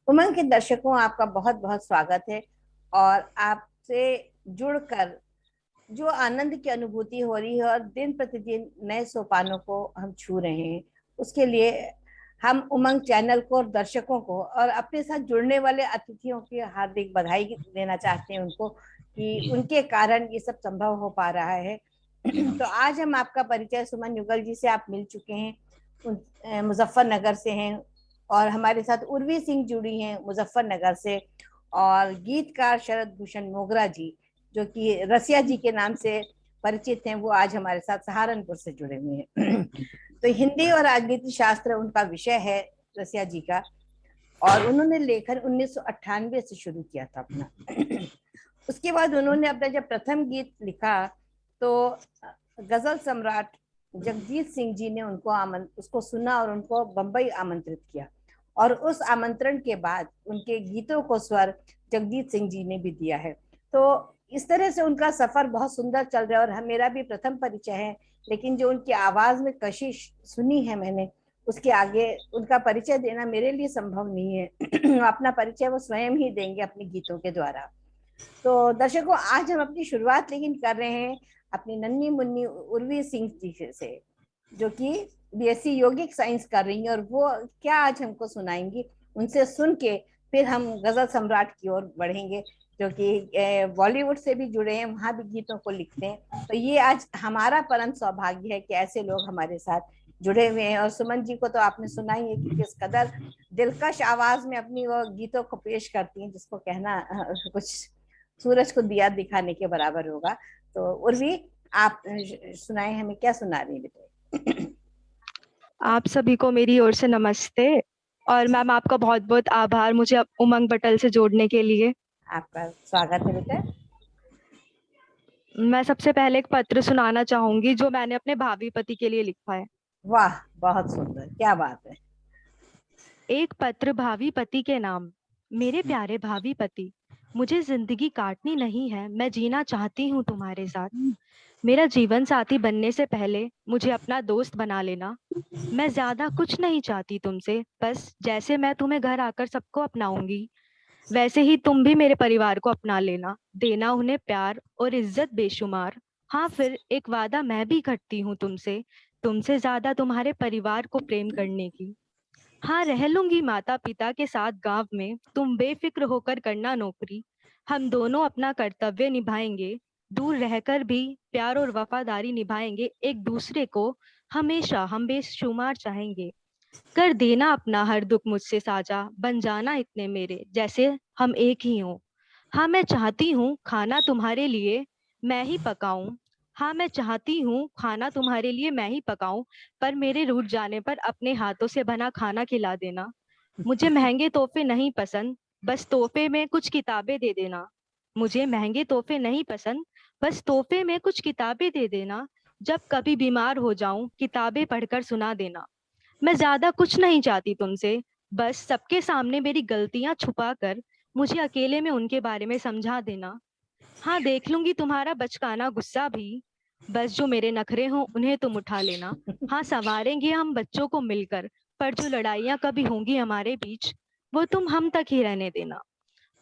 उमंग के दर्शकों, आपका बहुत बहुत स्वागत है। और आपसे जुड़कर जो आनंद की अनुभूति हो रही है और दिन प्रतिदिन नए सोपानों को हम छू रहे हैं, उसके लिए हम उमंग चैनल को और दर्शकों को और अपने साथ जुड़ने वाले अतिथियों की हार्दिक बधाई देना चाहते हैं उनको कि उनके कारण ये सब संभव हो पा रहा है। तो आज हम आपका परिचय सुमन युगल जी से आप मिल चुके हैं। मुजफ्फरनगर से हैं। और हमारे साथ उर्वी सिंह जुड़ी हैं मुजफ्फरनगर से। और गीतकार शरद भूषण मोगरा जी, जो कि रसिया जी के नाम से परिचित हैं, वो आज हमारे साथ सहारनपुर से जुड़े हुए हैं। तो हिंदी और राजनीति शास्त्र उनका विषय है, रसिया जी का। और उन्होंने लेखन 1998 से शुरू किया था अपना। उसके बाद उन्होंने अपना जब प्रथम गीत लिखा, तो गजल सम्राट जगजीत सिंह जी ने उसको सुना और उनको बंबई आमंत्रित किया। और उस आमंत्रण के बाद उनके गीतों को स्वर जगजीत सिंह जी ने भी दिया है। तो इस तरह से उनका सफर बहुत सुंदर चल रहा है। और मेरा भी प्रथम परिचय है, लेकिन जो उनकी आवाज में कशिश सुनी है मैंने, उसके आगे उनका परिचय देना मेरे लिए संभव नहीं है। अपना परिचय वो स्वयं ही देंगे अपने गीतों के द्वारा। तो दर्शकों, आज हम अपनी शुरुआत लेकिन कर रहे हैं अपनी नन्ही मुन्नी उर्वी सिंह जी से, जो कि बीएससी यौगिक साइंस कर रही हैं। और वो क्या आज हमको सुनाएंगी, उनसे सुन के फिर हम गजल सम्राट की ओर बढ़ेंगे, जो कि बॉलीवुड से भी जुड़े हैं, वहां भी गीतों को लिखते हैं। तो ये आज हमारा परम सौभाग्य है कि ऐसे लोग हमारे साथ जुड़े हुए हैं। और सुमन जी को तो आपने सुना ही है कि किस कदर दिलकश आवाज में अपनी वो गीतों को पेश करती हैं, जिसको कहना कुछ सूरज को दिया दिखाने के बराबर होगा। तो उर्वी, आप सुनाए, हमें क्या सुना रही हैं बेटे? आप सभी को मेरी ओर से नमस्ते। और मैम आपका बहुत बहुत आभार मुझे उमंग बटल से जोड़ने के लिए। आपका स्वागत है बेटा। मैं सबसे पहले एक पत्र सुनाना चाहूंगी जो मैंने अपने भावी पति के लिए लिखा है। वाह, बहुत सुंदर, क्या बात है। एक पत्र भावी पति के नाम। मेरे प्यारे भावी पति, मुझे जिंदगी काटनी नहीं है, मैं जीना चाहती हूँ तुम्हारे साथ। मेरा जीवन साथी बनने से पहले मुझे अपना दोस्त बना लेना। मैं ज्यादा कुछ नहीं चाहती तुमसे, बस जैसे मैं तुम्हें घर आकर सबको अपनाऊंगी, वैसे ही तुम भी मेरे परिवार को अपना लेना, देना उन्हें प्यार और इज्जत बेशुमार। हाँ, फिर एक वादा मैं भी करती हूँ तुमसे, तुमसे ज्यादा तुम्हारे परिवार को प्रेम करने की। हाँ, रह लूंगी माता पिता के साथ गांव में, तुम बेफिक्र होकर करना नौकरी। हम दोनों अपना कर्तव्य निभाएंगे, दूर रहकर भी प्यार और वफादारी निभाएंगे एक दूसरे को। हमेशा हम बेशुमार चाहेंगे, कर देना अपना हर दुख मुझसे साझा, बन जाना इतने मेरे जैसे हम एक ही हों। हाँ, मैं चाहती हूँ खाना तुम्हारे लिए मैं ही पकाऊं। हाँ, मैं चाहती हूँ खाना तुम्हारे लिए मैं ही पकाऊं, पर मेरे रूठ जाने पर अपने हाथों से बना खाना खिला देना। मुझे महंगे तोहफे नहीं पसंद, बस तोहफे में कुछ किताबें दे देना। मुझे महंगे तोहफे नहीं पसंद, बस तोहफे में कुछ किताबें दे देना। जब कभी बीमार हो जाऊं किताबें पढ़कर सुना देना। मैं ज्यादा कुछ नहीं चाहती तुमसे, बस सबके सामने मेरी गलतियां छुपा कर मुझे अकेले में उनके बारे में समझा देना। हाँ, देख लूंगी तुम्हारा बचकाना गुस्सा भी, बस जो मेरे नखरे हों उन्हें तुम उठा लेना। हाँ, संवारेंगे हम बच्चों को मिलकर, पर जो लड़ाइयाँ कभी होंगी हमारे बीच, वो तुम हम तक ही रहने देना।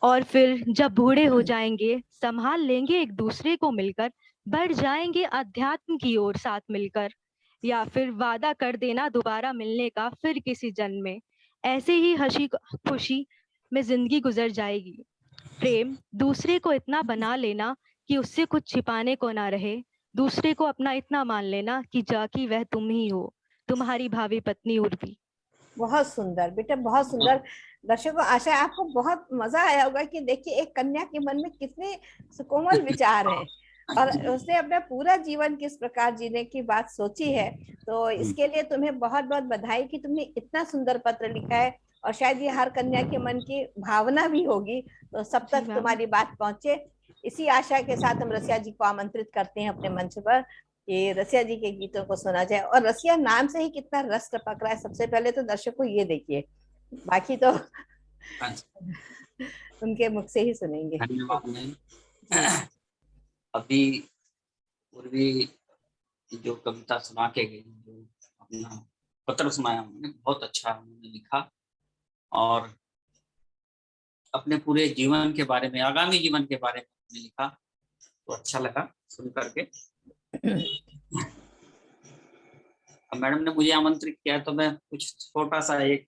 और फिर जब बूढ़े हो जाएंगे संभाल लेंगे एक दूसरे को मिलकर, बढ़ जाएंगे अध्यात्म की ओर साथ मिलकर। या फिर वादा कर देना दोबारा मिलने का फिर किसी जन्म में, ऐसे ही हंसी खुशी में जिंदगी गुजर जाएगी। प्रेम दूसरे को इतना बना लेना कि उससे कुछ छिपाने को ना रहे, दूसरे को अपना इतना मान लेना कि जाकी वह तुम ही हो। तुम्हारी भावी पत्नी उर्वी। बहुत सुंदर बेटा, बहुत सुंदर। दर्शकों, आशा है आपको बहुत मजा आया होगा कि देखिए एक कन्या के मन में कितने सुकोमल विचार हैं। और उसने अपना पूरा जीवन किस प्रकार जीने की बात सोची है। तो इसके लिए तुम्हें बहुत बहुत बधाई कि तुमने इतना सुंदर पत्र लिखा है। और शायद ये हर कन्या के मन की भावना भी होगी, तो सब जी तक मैम। तुम्हारी बात पहुंचे। इसी आशा के साथ हम रसिया जी को आमंत्रित करते हैं अपने मंच पर कि रसिया जी के गीतों को सुना जाए। और रसिया नाम से ही कितना रस टपक रहा है, सबसे पहले तो दर्शकों ये देखिए, बाकी तो उनके मुख से ही सुनेंगे। धन्यवाद मैम। जी। अभी पूर्वी जो कविता सुना के गई, जो अपना पत्र सुनाया उन्होंने, बहुत अच्छा उन्होंने लिखा। और अपने पूरे जीवन के बारे में, आगामी जीवन के बारे में लिखा, तो अच्छा लगा सुन करके। अब मैडम ने मुझे आमंत्रित किया तो मैं कुछ छोटा सा एक,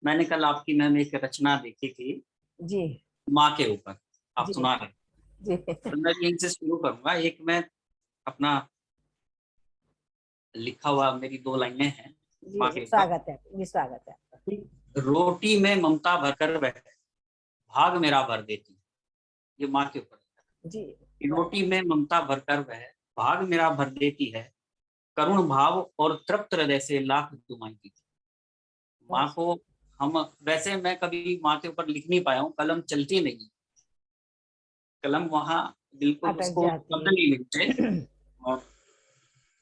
मैंने कल आपकी मैम एक रचना देखी थी जी माँ के ऊपर, आप जी सुना रहे, जी तो मैं यहीं से शुरू करूंगा। एक मैं अपना लिखा हुआ, मेरी 2 लाइनें हैं माँ जी, के ऊपर। स्वागत है जी, स्वागत है। रोटी में ममता भरकर वह भाग मेरा भर देती, ये माँ के ऊपर। जी रोटी में ममता भरकर वह भाग मेरा भर देती है, करुण भाव और तृप्त हृदय से लाख दुमाई थी। माँ को हम, वैसे मैं कभी माँ के ऊपर लिख नहीं पाया हूँ, कलम चलती नहीं, कलम वहाँ बिल्कुल अटक उसको जाती शब्द नहीं मिलते। है। और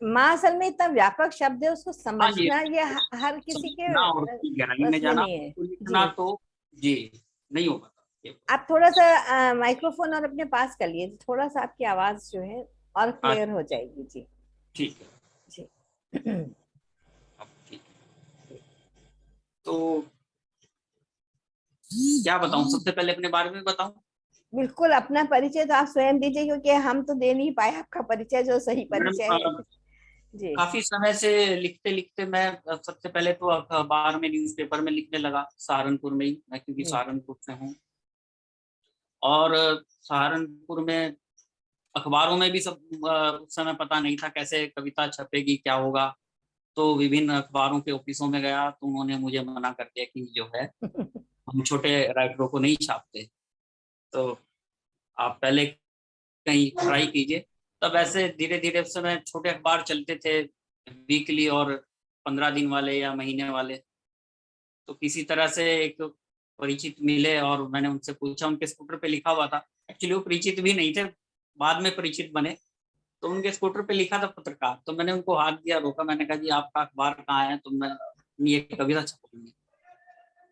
माँ असल में इतना व्यापक शब्द है, उसको हाँ जी, समझना ये हर किसी के समझना और उसकी गहराई में बस में जाना, नहीं है। उसको लिखना जी, तो जी नहीं हो पाता। आप थोड़ा सा माइक्रोफोन और अपने पास कर लिए, थोड़ा सा आपकी आवाज जो है और आज क्लियर हो जाएगी। जी ठीक है, जी अब ठीक है। तो क्या बताऊं, सबसे पहले अपने बारे में बताऊं। बिल्कुल, अपना परिचय तो आप स्वयं दीजिए, क्योंकि हम तो दे नहीं पाए आपका परिचय, जो सही परिचय है। मैडम जी काफी समय से लिखते लिखते मैं सबसे पहले तो अखबार में, न्यूज़पेपर में लिखने लगा, सहारनपुर में ही, मैं क्योंकि जी सहारनपुर से हूँ। और सहारनपुर में अखबारों में भी सब उस समय पता नहीं था कैसे कविता छपेगी, क्या होगा। तो विभिन्न अखबारों के ऑफिसों में गया तो उन्होंने मुझे मना कर दिया कि जो है हम छोटे राइटरों को नहीं छापते, तो आप पहले कहीं ट्राई कीजिए। तब ऐसे धीरे धीरे उस समय छोटे अखबार चलते थे, वीकली और 15 दिन वाले या महीने वाले। तो किसी तरह से एक परिचित मिले और मैंने उनसे पूछा, उनके स्कूटर पे लिखा हुआ था, एक्चुअली वो परिचित भी नहीं थे, बाद में परिचित बने। तो उनके स्कूटर पे लिखा था पत्रकार, तो मैंने उनको हाथ दिया, रोका, मैंने कहा जी आपका अखबार कहाँ है, तो मैं ये कविता छपूंगी।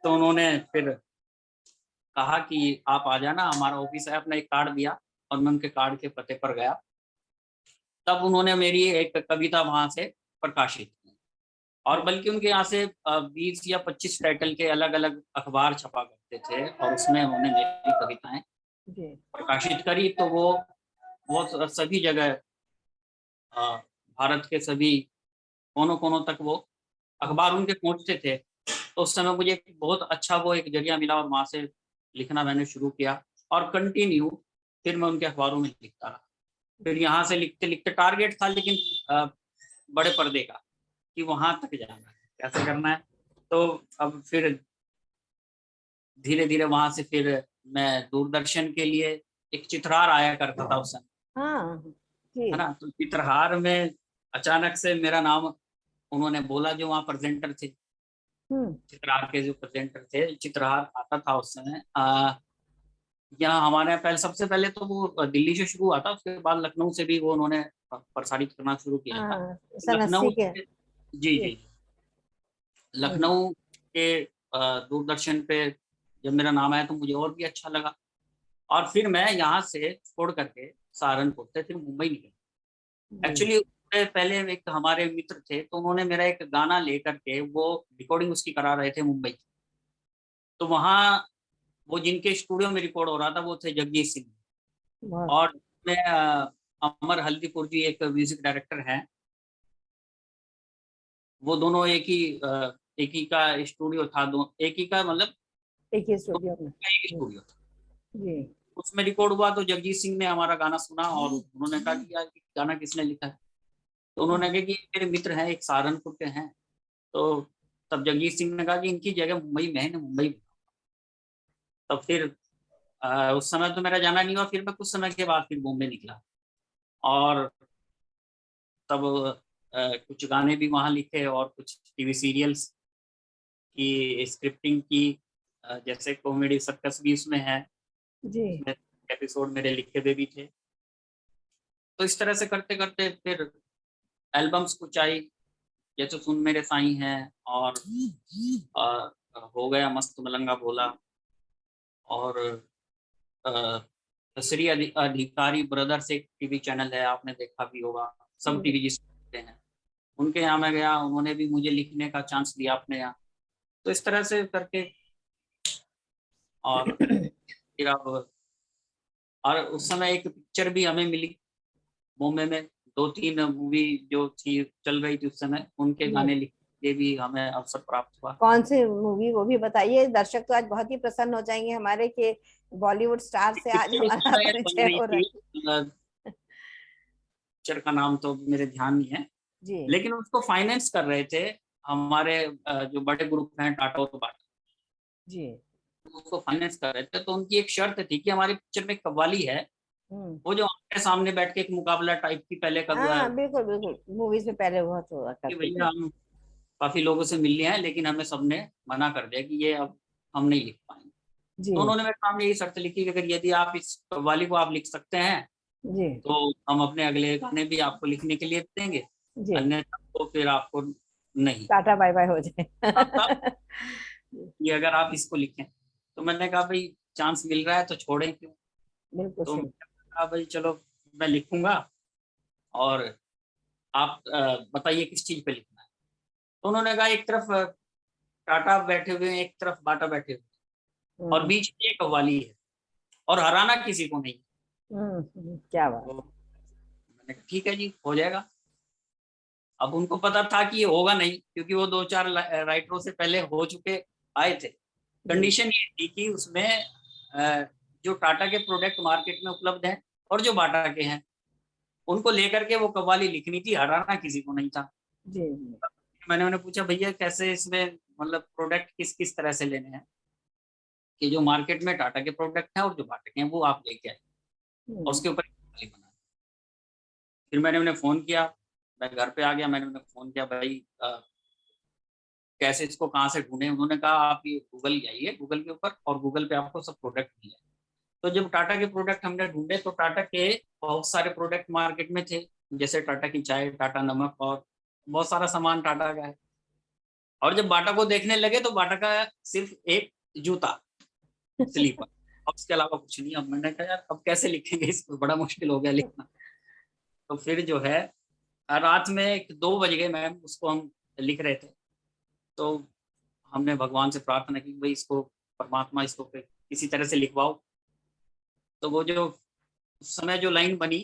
तो उन्होंने फिर कहा कि आप आ जाना, हमारा ऑफिस है, अपना एक कार्ड दिया और मैं उनके कार्ड के पते पर गया। तब उन्होंने मेरी एक कविता वहां से प्रकाशित की, और बल्कि उनके यहाँ से 20 या 25 टाइटल के अलग अलग अखबार छपा करते थे, और उसमें उन्होंने मेरी कविताएं जी प्रकाशित करी। तो वो सभी जगह, भारत के सभी कोनों कोनों तक वो अखबार उनके पहुंचते थे। तो उस समय मुझे एक बहुत अच्छा वो एक जरिया मिला, और वहां से लिखना मैंने शुरू किया, और कंटिन्यू फिर मैं उनके अखबारों में लिखता रहा। फिर यहाँ से लिखते लिखते टारगेट था लेकिन बड़े पर्दे का, कि वहां तक जाना है, कैसे करना है। तो अब फिर धीरे धीरे वहां से फिर मैं दूरदर्शन के लिए, एक चित्रहार आया करता था उस समय, हाँ जी है ना, तो चित्रहार में अचानक से मेरा नाम उन्होंने बोला, जो वहाँ प्रेजेंटर थे, हम्म चित्रहार के जो प्रेजेंटर थे, चित्रहार आता था उस समय। यहाँ हमारे यहाँ पहले, सबसे पहले तो वो दिल्ली से शुरू हुआ था, उसके बाद लखनऊ से भी वो उन्होंने प्रसारित करना शुरू किया था। हाँ, सन लखनऊ 80 के। से, जी जी जी, लखनऊ के दूरदर्शन पे जब मेरा नाम आया तो मुझे और भी अच्छा लगा, और फिर मैं यहाँ से छोड़ करके सहारनपुर से फिर मुंबई निकला। जी एक्चुअली उससे पहले एक हमारे मित्र थे, तो उन्होंने मेरा एक गाना लेकर के, वो रिकॉर्डिंग उसकी करा रहे थे मुंबई। तो वहाँ वो जिनके स्टूडियो में रिकॉर्ड हो रहा था वो थे जगजीत सिंह, बहुत और मैं अमर हल्दीपुर जी एक म्यूजिक डायरेक्टर हैं। वो दोनों एक ही का स्टूडियो था, दो एक ही का मतलब, एक ही दो स्टूडियो में। का एक जी स्टूडियो था। जी उसमें रिकॉर्ड हुआ तो जगजीत सिंह ने हमारा गाना सुना, और उन्होंने कहा कि यार ये गाना किसने लिखा है। तो उन्होंने कहा कि ये मेरे मित्र हैं, एक सहारनपुर के हैं। तो तब जगजीत सिंह ने कहा कि इनकी जगह मुंबई में है ना, मुंबई में। तब फिर उस समय तो मेरा जाना नहीं हुआ, फिर मैं कुछ समय के बाद फिर बॉम्बे निकला, और तब कुछ गाने भी वहाँ लिखे, और कुछ टीवी सीरियल्स की स्क्रिप्टिंग की, जैसे कॉमेडी सर्कस भी उसमें है, जी उसमें एपिसोड मेरे लिखे हुए भी थे। तो इस तरह से करते करते फिर एल्बम्स कुछ आई, जैसे सुन मेरे साईं है, और हो गया मस्त मलंगा भोला, और श्री अधिकारी ब्रदर्स एक टीवी चैनल है, आपने देखा भी होगा, सब जी टीवी जिसके हैं, उनके यहाँ मैं गया, उन्होंने भी मुझे लिखने का चांस दिया अपने यहाँ। तो इस तरह से करके, और फिर अब और उस समय एक पिक्चर भी हमें मिली बॉम्बे में, 2-3 मूवी जो थी चल रही थी उस समय, उनके गाने लिखने के भी हमें अवसर प्राप्त हुआ। कौन सी मूवी, वो भी बताइए। दर्शक तो आज बहुत ही प्रसन्न हो जाएंगे हमारे कि बॉलीवुड स्टार से आज पिक्चर उस हमारा समय बन परिचय रही हो रहा थी, है। पिक्चर का नाम तो मेरे ध्यान नहीं है, जी लेकिन उसको फाइनेंस कर रहे थे हमारे जो बड़े ग्रुप हैं टाटा और बाटा, जी। उसको फाइनेंस कर रहे थे। तो उनकी एक शर्त थी कि हमारी पिक्चर में कव्वाली है, हम्म। वो जो आमने सामने बैठ के एक मुकाबला टाइप की पहले हाँ बिल्कुल बिल्कुल, मूवीज में पहले बहुत हुआ कि करती भैया थी। हम काफी लोगों से मिल लिए हैं, लेकिन हमें सबने मना कर दिया कि ये अब हम नहीं लिख पाएंगे। जी तो उन्होंने मेरे सामने यही शर्त लिखी कि अगर यदि आप इस कव्वाली को आप लिख सकते हैं जी तो हम अपने अगले गाने भी आपको लिखने के लिए देंगे, जी। अन्यथा तो फिर आपको नहीं। टाटा बाय बाय हो जाए। तब कि अगर आप इसको लिखें, तो मैंने कहा भाई चांस मिल रहा है तो छोड़ें क्यों। बिल्कुल तो सही। मैंने कहा भाई चलो मैं लिखूंगा, और आप बताइए किस चीज पे लिखना है। तो उन्होंने कहा एक तरफ टाटा बैठे हुए हैं, एक तरफ बाटा बैठे हुए हैं, और हम्म बीच में ये कव्वाली है, और हराना किसी को नहीं। क्या बात। तो मैंने कहा ठीक है जी, हो जाएगा। अब उनको पता था कि ये होगा नहीं, क्योंकि वो 2-4 राइटरों से पहले हो चुके आए थे। जी कंडीशन ये थी कि उसमें जो टाटा के प्रोडक्ट मार्केट में उपलब्ध हैं और जो बाटा के हैं, उनको लेकर के वो कव्वाली लिखनी थी, हराना किसी को नहीं था। जी जी। मैंने उन्हें पूछा भैया कैसे इसमें मतलब प्रोडक्ट किस किस तरह से लेने हैं, कि जो मार्केट में टाटा के प्रोडक्ट हैं और जो बाटा के हैं वो आप लेके आए, और हम्म उसके ऊपर कव्वाली बना। फिर मैंने उन्हें फ़ोन किया, मैं घर पे आ गया, मैंने उन्हें फ़ोन किया भाई कैसे इसको कहाँ से ढूँढें? उन्होंने कहा आप ये गूगल जाइए, गूगल के ऊपर, और गूगल पे आपको सब प्रोडक्ट मिल जाएँगे। तो जब टाटा के प्रोडक्ट हमने ढूँढे तो टाटा के बहुत सारे प्रोडक्ट मार्केट में थे, जैसे टाटा की चाय, टाटा नमक, और बहुत सारा सामान टाटा का है। और जब बाटा को देखने लगे तो बाटा का सिर्फ़ एक जूता, स्लीपर, और उसके अलावा कुछ नहीं। अब मैंने कहा यार अब कैसे लिखेंगे इसको, बड़ा मुश्किल हो गया लिखना। तो फिर जो है रात में 2 बज गए मैम, उसको हम लिख रहे थे। तो हमने भगवान से प्रार्थना की भाई इसको, परमात्मा इसको किसी तरह से लिखवाओ। तो वो जो उस समय जो लाइन बनी,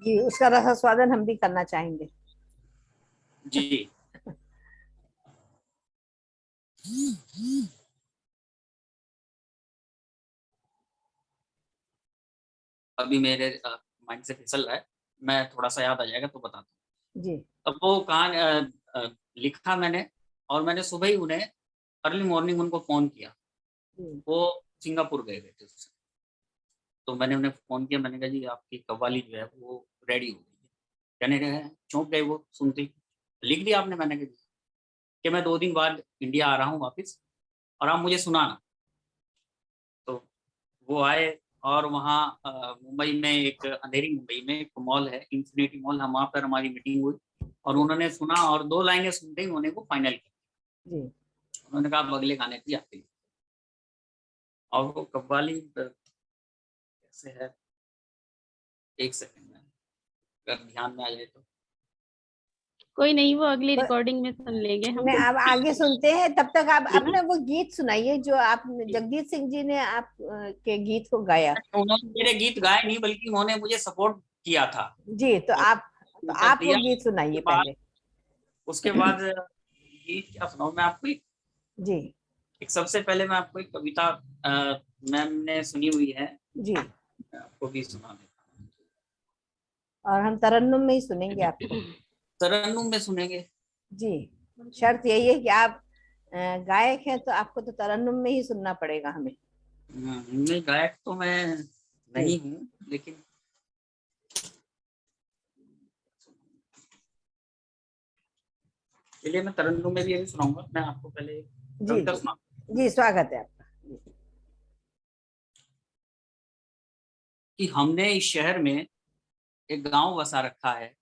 जी, उसका रसास्वादन हम भी करना चाहेंगे। जी अभी मेरे माइंड से फिसल रहा है, मैं थोड़ा सा याद आ जाएगा तो बताता हूँ। जी अब वो कहानी लिखा मैंने, और मैंने सुबह ही उन्हें अर्ली मॉर्निंग उनको फ़ोन किया। जी वो सिंगापुर गए हुए थे उस समय। तो मैंने उन्हें फ़ोन किया, मैंने कहा जी आपकी कव्वाली जो है वो रेडी हो गई है। कहने लगे, चौंक गए वो सुनते ही। लिख दिया आपने? मैंने कहा कि मैं 2 दिन बाद इंडिया आ रहा हूँ वापस, और आप मुझे सुनाना। तो वो आए, और वहाँ मुंबई में एक अंधेरी मुंबई में एक मॉल है इन्फिनिटी मॉल, हम वहाँ पर हमारी मीटिंग हुई, और उन्होंने सुना, और 2 लाइनें सुनते ही उन्होंने वो फाइनल किया। जी। उन्होंने कहा अब अगले गाने की आपकी। और वो कव्वाली कैसे है, 1 सेकंड में अगर ध्यान में आ जाए तो। कोई नहीं, वो अगली तो रिकॉर्डिंग में सुन लेंगे हम। मैं अब आगे सुनते हैं, तब तक आप बिल्कुल। अपने वो गीत सुनाइए जो आप जगदीश सिंह जी ने आप के गीत को गाया। उन्होंने मेरे गीत गाए नहीं, बल्कि उन्होंने मुझे सपोर्ट किया था, जी तो और आप वो दिया। गीत सुनाइए पहले। उसके बाद गीत क्या सुनाऊं मैं आपको। जी एक सबसे पहले मैं आपको एक कविता मैम ने सुनी हुई है, जी। मैं आपको भी सुना देता हूँ। और हम तरन्नुम में ही सुनेंगे आपको। तरन्नुम में सुनेंगे। जी, शर्त यही है कि आप गायक हैं तो आपको तो तरन्नुम में ही सुनना पड़ेगा हमें। नहीं गायक तो मैं जी नहीं हूँ, लेकिन चलिए मैं तरन्नुम में भी अभी सुनाऊंगा। मैं आपको पहले एक जी कविता जी। सुना। जी स्वागत है आपका। जी। कि हमने इस शहर में एक गांव बसा रखा है,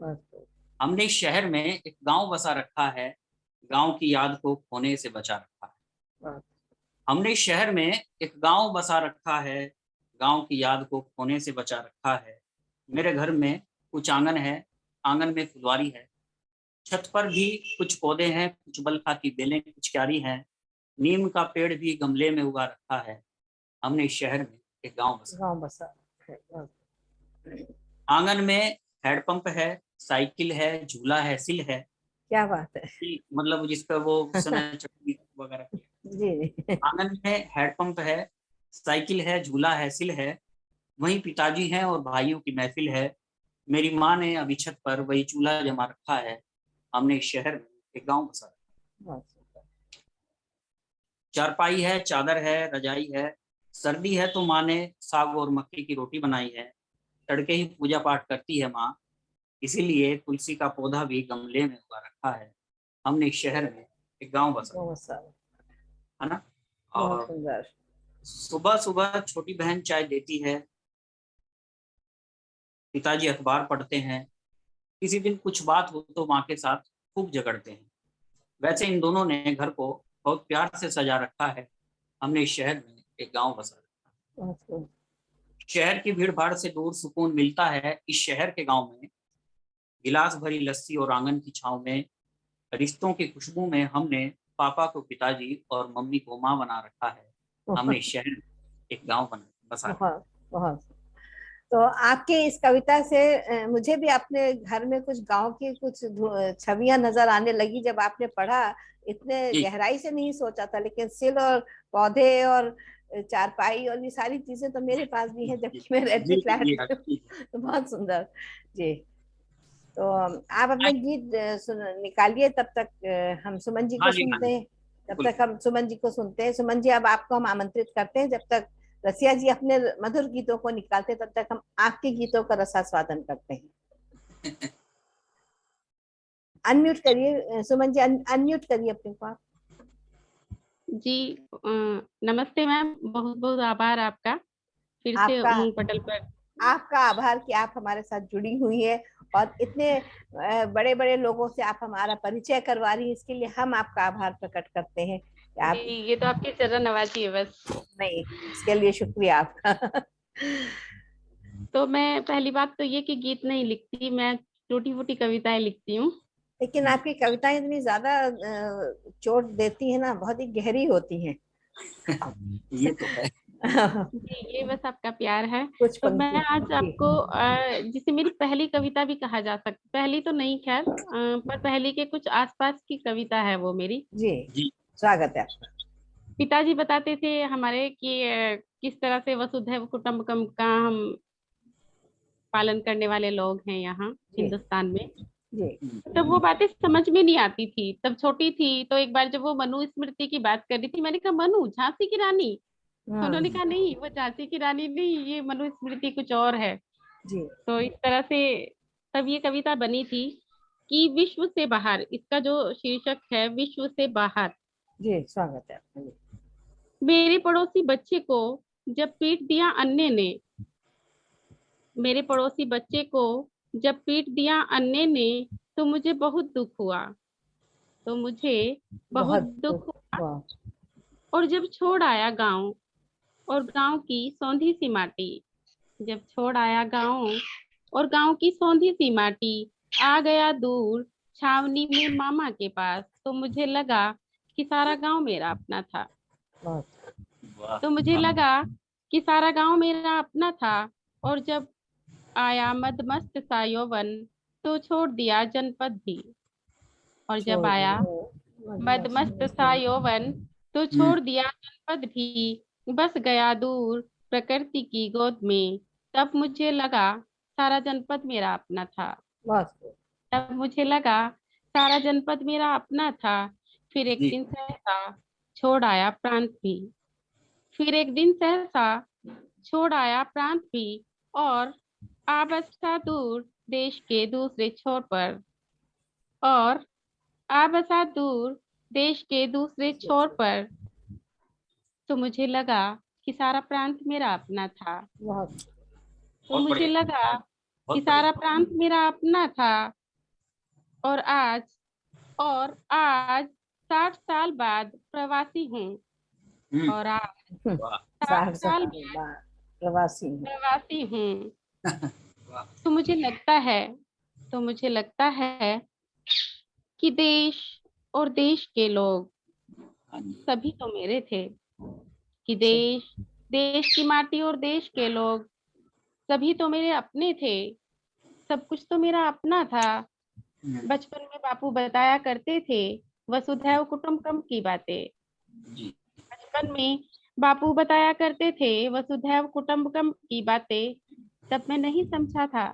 बस। हमने इस शहर में एक गांव बसा रखा है, गांव की याद को खोने से बचा रखा है। बस। हमने इस शहर में एक गांव बसा रखा है, गांव की याद को खोने से बचा रखा है। मेरे घर में कुछ आंगन है, आंगन में फुलवारी है, छत पर भी कुछ पौधे हैं, कुछ बल खाती बेलें, कुछ क्यारी हैं, नीम का पेड़ भी गमले में उगा रखा है। हमने इस शहर में एक गांव बसा। गाँव बसा है। आंगन में हैंडपंप है, साइकिल है, झूला है, सिल है, क्या बात है। मतलब जिस पे वो उस समय चटनी वगैरह किया। जी आंगन में हैंडपंप है, साइकिल है, झूला है, सिल है, वहीं पिताजी हैं और भाइयों की महफिल है। मेरी माँ ने अभी छत पर वही चूल्हा जमा रखा है। हमने इस शहर में एक गांव बसा रखा है। बहुत सुंदर। चारपाई है, चादर है, रजाई है। सर्दी है तो माँ ने साग और मक्की की रोटी बनाई है। तड़के ही पूजा पाठ करती है माँ, इसीलिए तुलसी का पौधा भी गमले में उगा रखा है। हमने इस शहर में एक गांव बसा, गाँव बसा, है ना। बहुत और सुंदर। सुबह सुबह छोटी बहन चाय देती है, पिताजी अखबार पढ़ते हैं। किसी दिन कुछ बात हो तो माँ के साथ खूब झगड़ते हैं। वैसे इन दोनों ने घर को बहुत प्यार से सजा रखा है। हमने इस शहर में एक गांव बसा रखा है। बहुत सुंदर। शहर की भीड़ भाड़ से दूर सुकून मिलता है इस शहर के गांव में। गिलास भरी लस्सी और आंगन की छांव में, रिश्तों की खुशबू में हमने पापा को पिताजी और मम्मी को माँ बना रखा है। हमने इस शहर में एक गांव बसा रखा है। बहुत बहुत। तो आपके इस कविता से मुझे भी अपने घर में कुछ गांव की कुछ छवियां नजर आने लगी जब आपने पढ़ा। इतने जी गहराई से नहीं सोचा था, लेकिन सिल और पौधे और चारपाई और ये सारी चीजें तो मेरे पास भी है, जी जबकि मैं रहती जी फ्लैट जी में हूँ। तो बहुत सुंदर। जी। तो आप अपने गीत निकालिए, तब तक हम सुमन जी को हाँ जी, हाँ सुनते जी, हैं। तब बिल्कुल। तक हम सुमन जी को सुनते हैं। सुमन जी, अब आपको हम आमंत्रित करते हैं। जब तक रसिया जी अपने मधुर गीतों को निकालते हैं, तब तक हम आपके गीतों का रसास्वादन करते हैं। अनम्यूट करिए सुमन जी, अनम्यूट करिए अपने को आप। जी नमस्ते मैम, बहुत बहुत आभार आपका फिर से आपका उमंग पटल पर। आपका आभार कि आप हमारे साथ जुड़ी हुई है और इतने बड़े बड़े लोगों से आप हमारा परिचय करवा रही है। इसके लिए हम आपका आभार प्रकट करते हैं कि जी, आप। ये तो आपकी चरण नवाजी है बस। नहीं, इसके लिए शुक्रिया आपका। तो मैं पहली बात तो ये कि गीत नहीं लिखती, मैं टूटी फूटी कविताएं लिखती हूँ। लेकिन आपकी कविताएं इतनी ज्यादा चोट देती है ना, बहुत ही गहरी होती हैं। ये तो है। जी, ये बस आपका प्यार है। कुछ तो मैं पंक्ति आज जी। आपको जिसे मेरी पहली कविता भी कहा जा सकती, पहली तो नहीं खैर, पर पहली के कुछ आसपास की कविता है वो मेरी। जी, जी स्वागत है आपका। पिताजी बताते थे हमारे कि किस तरह से वसुधैव कुटुंबकम का हम पालन करने वाले लोग हैं यहाँ जी हिंदुस्तान में। जी। तब वो बातें समझ में नहीं आती थी, तब छोटी थी। तो एक बार जब वो मनु स्मृति की बात कर रही थी, मैंने कहा मनु झांसी की रानी? तो उन्होंने हम्म। कहा नहीं, वो झांसी की रानी नहीं, ये मनु स्मृति कुछ और है। जी तो इस तरह से तब ये कविता बनी थी कि विश्व से बाहर, इसका जो शीर्षक है विश्व से बाहर। जी, स्वागत है आपका जी। मेरे पड़ोसी बच्चे को जब पीट दिया अन्य ने, मेरे पड़ोसी बच्चे को जब पीट दिया अन्य ने, तो मुझे बहुत दुख हुआ, तो मुझे बहुत बहुत दुख दुख हुआ। हुआ। और जब छोड़ आया गांव और गांव की सौंधी सी माटी, जब छोड़ आया गांव और गांव की सौंधी सी माटी, आ गया दूर छावनी में मामा के पास, तो मुझे लगा कि सारा गांव मेरा अपना था। बहुत। वाह। तो मुझे लगा कि सारा गांव मेरा अपना था। और जब आया मदमस्त सा यौवन, तो छोड़ दिया जनपद भी। और जब छोड़ आया दिया मदमस्त सा यौवन, तो हम्म। छोड़ दिया जनपद भी, बस गया दूर प्रकृति की गोद में। तब मुझे लगा सारा जनपद मेरा अपना था। बहुत। तब मुझे लगा सारा जनपद मेरा अपना था। फिर एक जी दिन सहसा छोड़ आया प्रांत भी। फिर एक दिन सहसा छोड़ आया प्रांत भी। और आ बसा दूर देश के दूसरे छोर पर। और आ बसा दूर देश के दूसरे छोर पर। तो मुझे लगा कि सारा प्रांत मेरा अपना था। बहुत। तो बहुत मुझे बढ़िया, लगा कि बहुत सारा बढ़िया। प्रांत मेरा अपना था। और आज और आज 60 साल बाद प्रवासी हूँ। हम्म। और आज वाह 60 साठ साल साल बाद बाद प्रवासी हूँ। प्रवासी हूँ। वाह। तो मुझे लगता है तो मुझे लगता है कि देश और देश के लोग हाँ जी। सभी तो मेरे थे। कि सही। देश देश की माटी और देश के लोग सभी तो मेरे अपने थे, सब कुछ तो मेरा अपना था। बचपन में बापू बताया करते थे वसुधैव कुटुंबकम की बातें। जी। बचपन में बापू बताया करते थे वसुधैव कुटुंबकम की बातें। तब मैं नहीं समझा था,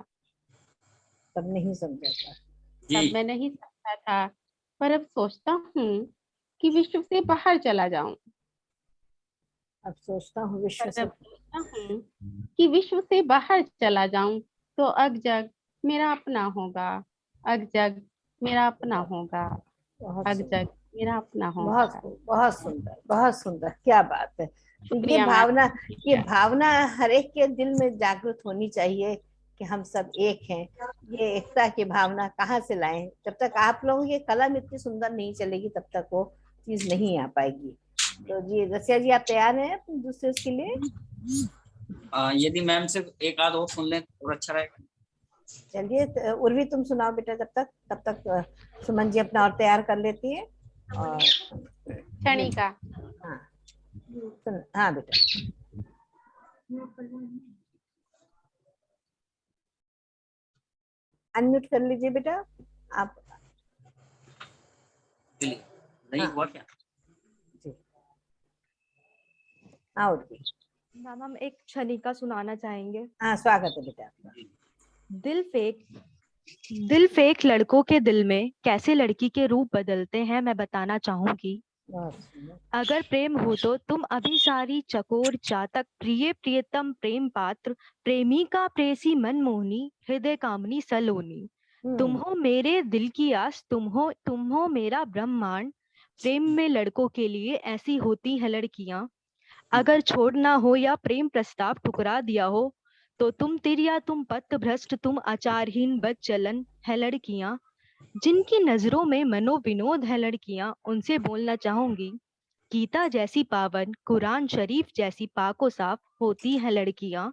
तब नहीं समझा था। जी। तब मैं नहीं समझा था, पर अब सोचता हूँ कि विश्व से बाहर चला जाऊं। अब सोचता हूँ विश्व पर से। जब सोचता हूँ कि विश्व से बाहर चला जाऊं तो अग जग मेरा अपना होगा, अग जग मेरा अपना होगा, बहुत अग सुंदर, जग मेरा अपना बहुत होगा। बहुत सुंदर, बहुत सुंदर, क्या बात है। तो ये शुक्रिया मैम, भावना, ये शुक्रिया। भावना हर एक के दिल में जागृत होनी चाहिए कि हम सब एक हैं। ये एकता की भावना कहाँ से लाएं? जब तक आप लोगों की कलम इतनी सुंदर नहीं चलेगी तब तक वो चीज नहीं आ पाएगी। तो जी रसिया जी, आप तैयार हैं दूसरे उसके लिए? यदि मैम से एक आध और सुन लें तो अच्छा रहेगा। चलिए उर्वी तुम सुनाओ बेटा, तब तक सुमन जी अपना और तैयार कर लेती है। और क्षणिका। हाँ हाँ बेटा, अनम्यूट कर लीजिए बेटा आप। चलिए, नहीं हाँ हुआ क्या? जी, हाँ उर्वी, मैम हम एक क्षणिका सुनाना चाहेंगे। हाँ स्वागत है बेटा आपका। दिल फेक लड़कों के दिल में कैसे लड़की के रूप बदलते हैं मैं बताना चाहूंगी। बहुत सुंदर। अगर प्रेम हो तो तुम अभिसारी चकोर चातक प्रिय प्रियतम प्रेम पात्र प्रेमिका प्रेसी मनमोहनी हृदय कामनी सलोनी। तुम हो मेरे दिल की आस, तुम हो मेरा ब्रह्मांड। प्रेम में लड़कों के लिए ऐसी होती है लड़कियां। अगर छोड़ना हो या प्रेम प्रस्ताव ठुकरा दिया हो तो तुम तिर या तुम पथ भ्रष्ट तुम आचारहीन बद चलन है लड़कियां। जिनकी नजरों में मनोविनोद है लड़कियां, उनसे बोलना चाहूंगी गीता जैसी पावन कुरान शरीफ जैसी पाको साफ होती है लड़कियां।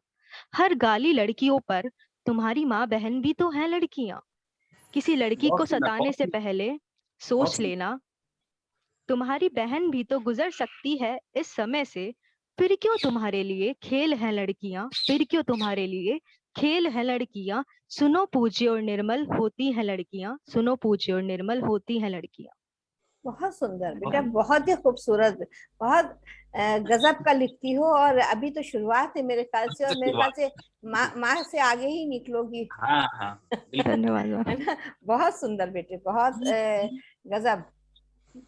हर गाली लड़कियों पर तुम्हारी माँ बहन भी तो है लड़कियां। किसी लड़की बहुत को सुंदर, सताने से पहले बहुत सोच सुंदर। लेना तुम्हारी बहन भी तो गुजर सकती है इस समय से। फिर क्यों तुम्हारे लिए खेल है लड़कियां, फिर क्यों तुम्हारे लिए खेल है लड़कियां। सुनो पूज्य और निर्मल होती है लड़कियां, सुनो पूज्य और निर्मल होती है लड़कियां। बहुत सुंदर बेटा, बहुत ही खूबसूरत, बहुत गजब का लिखती हो। और अभी तो शुरुआत है मेरे ख्याल से, और मेरे ख्याल से माँ से आगे ही निकलोगी। हाँ हाँ, बिल्कुल। धन्यवाद मैम। है ना? बहुत सुंदर बेटे, बहुत गजब।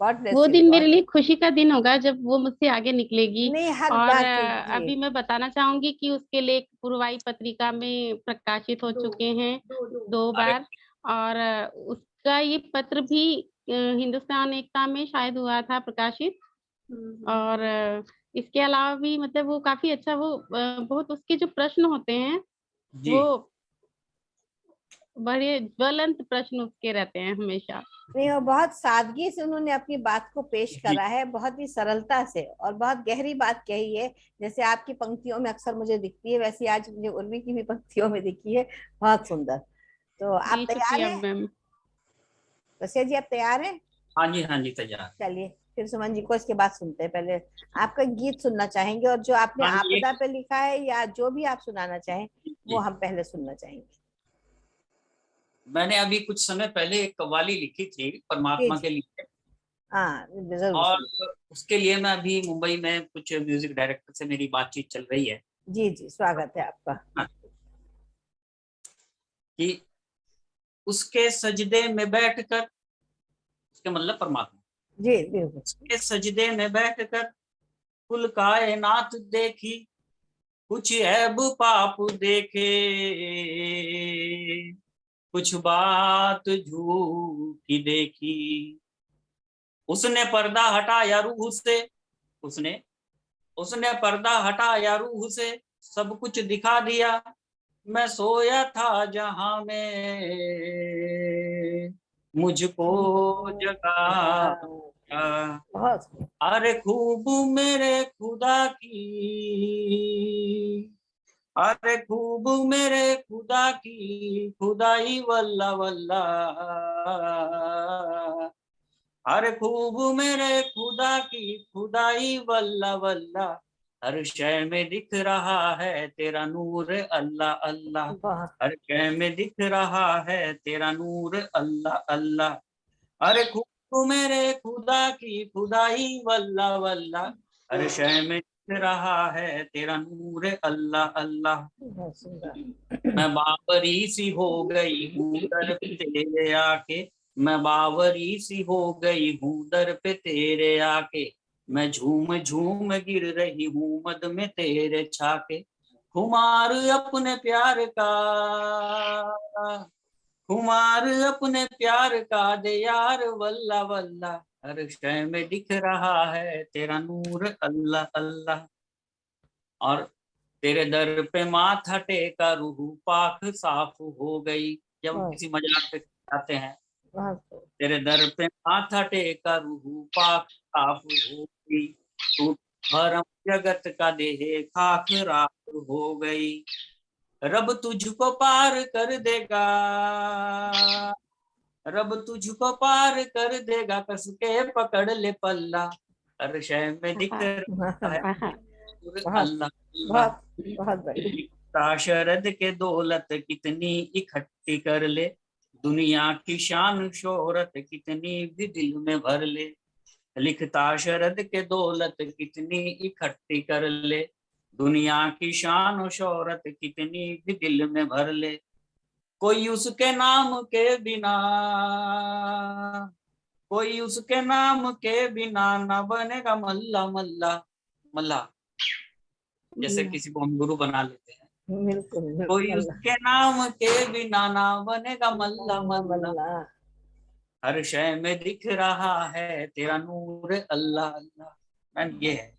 गॉड ब्लेस वो यू, दिन मेरे गॉड। लिए खुशी का दिन होगा जब वो मुझसे आगे निकलेगी। नहीं हर और बात जी। अभी मैं बताना चाहूंगी कि उसके लेख पूर्वाई पत्रिका में प्रकाशित हो चुके हैं 2 अरे बार। और उसका ये पत्र भी हिंदुस्तान एकता में शायद हुआ था प्रकाशित। और इसके अलावा भी मतलब वो काफी अच्छा, वो बहुत उसके जो प्रश्न होते हैं जी। वो बड़े ज्वलंत प्रश्न उसके रहते हैं हमेशा। नहीं, और बहुत सादगी से उन्होंने अपनी बात को पेश जी। करा है, बहुत ही सरलता से, और बहुत गहरी बात कही है। जैसे आपकी पंक्तियों में अक्सर मुझे दिखती है, वैसे आज मुझे उर्वी की भी पंक्तियों में दिखी है। बहुत सुंदर। तो आप जी तैयार शुक्रिया हैं मैम। रसिया जी, आप तैयार हैं? हाँ जी, हाँ जी, तैयार। चलिए फिर सुमन जी को इसके बाद सुनते हैं। पहले आपका गीत सुनना चाहेंगे, और जो आपने हाँ जी, आपदा पे लिखा है या जो भी आप सुनाना चाहें वो जी। हम पहले सुनना चाहेंगे। मैंने अभी कुछ समय पहले एक कव्वाली लिखी थी जी परमात्मा जी, के लिए। हाँ जरूर और सुनिए। उसके लिए मैं अभी मुंबई में कुछ म्यूजिक डायरेक्टर से मेरी बातचीत चल रही है। जी जी, स्वागत है आपका। हाँ, कि उसके सजदे में बैठकर, उसके मतलब परमात्मा, जी बिल्कुल। उसके सजदे में बैठकर कुल कायनात देखी, कुछ ऐब पाप देखे, कुछ बात झूठी देखी। उसने पर्दा हटाया रूह से, उसने उसने पर्दा हटाया रूह से, सब कुछ दिखा दिया। मैं सोया था जहां में, मुझको जगा। बहुत अरे खूब मेरे खुदा की, अरे खूब मेरे खुदा की खुदाई वल्ला वल्ला। अरे खूब मेरे खुदा की खुदाई वल्ला वल्ला। हर शय में दिख रहा है तेरा नूर अल्लाह अल्लाह, बहुत हर शय में दिख रहा है तेरा नूर अल्लाह अल्लाह। अरे खुद मेरे खुदा की खुदाई वल्ला वल्ला, हर शय में दिख रहा है तेरा नूर अल्लाह अल्लाह। बहुत सुंदर। मैं बावरी सी हो गई हूँ दर पे तेरे आके, मैं बावरी सी हो गई हूँ दर पे तेरे आके, मैं झूम झूम गिर रही हूँ मद में तेरे छाके। खुमार अपने प्यार का, खुमार अपने प्यार का दे यार वल्ला वल्ला, हर शय में दिख रहा है तेरा नूर अल्लाह अल्लाह। और तेरे दर पे माथा टेका रूह पाक साफ हो गई, जब हम बहुत किसी मजाक पे आते हैं, बहुत तेरे दर पे माथा टेका रूह पाक साफ हो गई, तू भरम जगत का देह खाक राख हो गई। रब तुझको पार कर देगा, रब तुझको पार कर देगा, कस के पकड़ ले पल्ला, हर शय में दिख रहा है बहुत अल्लाह अल्लाह। बहुत बहुत बढ़िया। शरद के दौलत कितनी इकट्ठी कर ले, दुनिया की शान शोहरत कितनी भी दिल में भर ले, लिखता शरद के दौलत कितनी इकट्ठी कर ले, दुनिया की शान और शोहरत कितनी भी दिल में भर ले। कोई उसके नाम के बिना, कोई उसके नाम के बिना ना बनेगा मल्ला मल्ला मल्ला, जैसे किसी को हम गुरु बना लेते हैं, बिल्कुल बिल्कुल। कोई उसके नाम के बिना ना बनेगा मल्ला अल्लाह मल्ला, अल्लाह। हर शय में दिख रहा है तेरा नूर अल्लाह अल्लाह। मैम ये है,